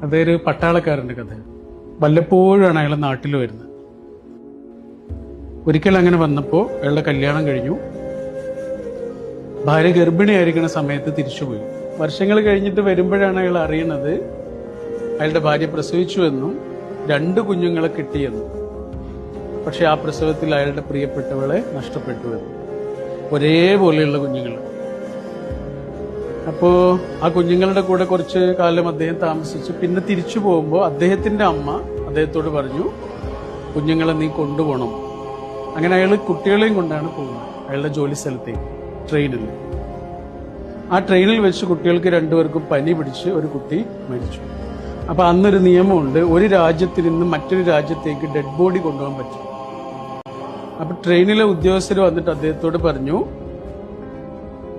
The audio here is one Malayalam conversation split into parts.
അതൊരു പട്ടാളക്കാരന്റെ കഥ. വല്ലപ്പോഴാണ് അയാൾ നാട്ടിൽ വരുന്നത്. ഒരിക്കൽ അങ്ങനെ വന്നപ്പോൾ അയാളുടെ കല്യാണം കഴിഞ്ഞു. ഭാര്യ ഗർഭിണിയായിരിക്കുന്ന സമയത്ത് തിരിച്ചുപോയി. വർഷങ്ങൾ കഴിഞ്ഞിട്ട് വരുമ്പോഴാണ് അയാൾ അറിയുന്നത് അയാളുടെ ഭാര്യ പ്രസവിച്ചു എന്നും 2 കുഞ്ഞുങ്ങളെ കിട്ടിയെന്നും. പക്ഷെ ആ പ്രസവത്തിൽ അയാളുടെ പ്രിയപ്പെട്ടവളെ നഷ്ടപ്പെട്ടു എന്നും. ഒരേപോലെയുള്ള കുഞ്ഞുങ്ങൾ. അപ്പോ ആ കുഞ്ഞുങ്ങളുടെ കൂടെ കുറച്ച് കാലം അദ്ദേഹം താമസിച്ചു. പിന്നെ തിരിച്ചു പോകുമ്പോൾ അദ്ദേഹത്തിന്റെ അമ്മ അദ്ദേഹത്തോട് പറഞ്ഞു, കുഞ്ഞുങ്ങളെ നീ കൊണ്ടുപോകണം. അങ്ങനെ അയാൾ കുട്ടികളെയും കൊണ്ടാണ് പോകുന്നത് അയാളുടെ ജോലി സ്ഥലത്തേക്ക്, ട്രെയിനിൽ. ആ ട്രെയിനിൽ വെച്ച് കുട്ടികൾക്ക് 2 പേർക്കും പനി പിടിച്ച് ഒരു കുട്ടി മരിച്ചു. അപ്പൊ അന്നൊരു നിയമമുണ്ട്, ഒരു രാജ്യത്തിൽ നിന്ന് മറ്റൊരു രാജ്യത്തേക്ക് ഡെഡ് ബോഡി കൊണ്ടുപോകാൻ പറ്റും. അപ്പൊ ട്രെയിനിലെ ഉദ്യോഗസ്ഥർ വന്നിട്ട് അദ്ദേഹത്തോട് പറഞ്ഞു,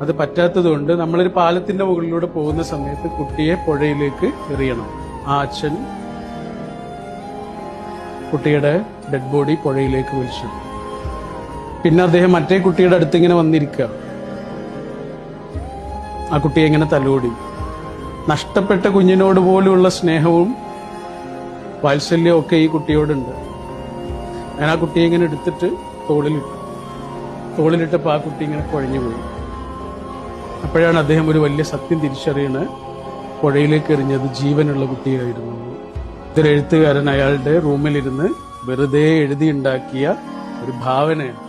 അത് പറ്റാത്തതുകൊണ്ട് നമ്മളൊരു പാലത്തിന്റെ മുകളിലൂടെ പോകുന്ന സമയത്ത് കുട്ടിയെ പുഴയിലേക്ക് എറിയണം. ആ അച്ഛൻ കുട്ടിയുടെ ഡെഡ് ബോഡി പുഴയിലേക്ക് വലിച്ചു. പിന്നെ അദ്ദേഹം മറ്റേ കുട്ടിയുടെ അടുത്ത് ഇങ്ങനെ വന്നിരിക്കുക. ആ കുട്ടിയെ ഇങ്ങനെ തലോടി. നഷ്ടപ്പെട്ട കുഞ്ഞിനോട് പോലുള്ള സ്നേഹവും വാത്സല്യവും ഒക്കെ ഈ കുട്ടിയോടുണ്ട്. ഞാൻ ആ കുട്ടിയെ ഇങ്ങനെ എടുത്തിട്ട് തോളിലിട്ടപ്പോൾ ആ കുട്ടി ഇങ്ങനെ കുഴഞ്ഞുപോയി. അപ്പോഴാണ് അദ്ദേഹം ഒരു വലിയ സത്യം തിരിച്ചറിയണത്, പുഴയിലേക്ക് എറിഞ്ഞത് ജീവനുള്ള കുട്ടിയായിരുന്നു. ഇതൊരു എഴുത്തുകാരൻ അയാളുടെ റൂമിലിരുന്ന് വെറുതെ എഴുതിയുണ്ടാക്കിയ ഒരു ഭാവനയാണ്.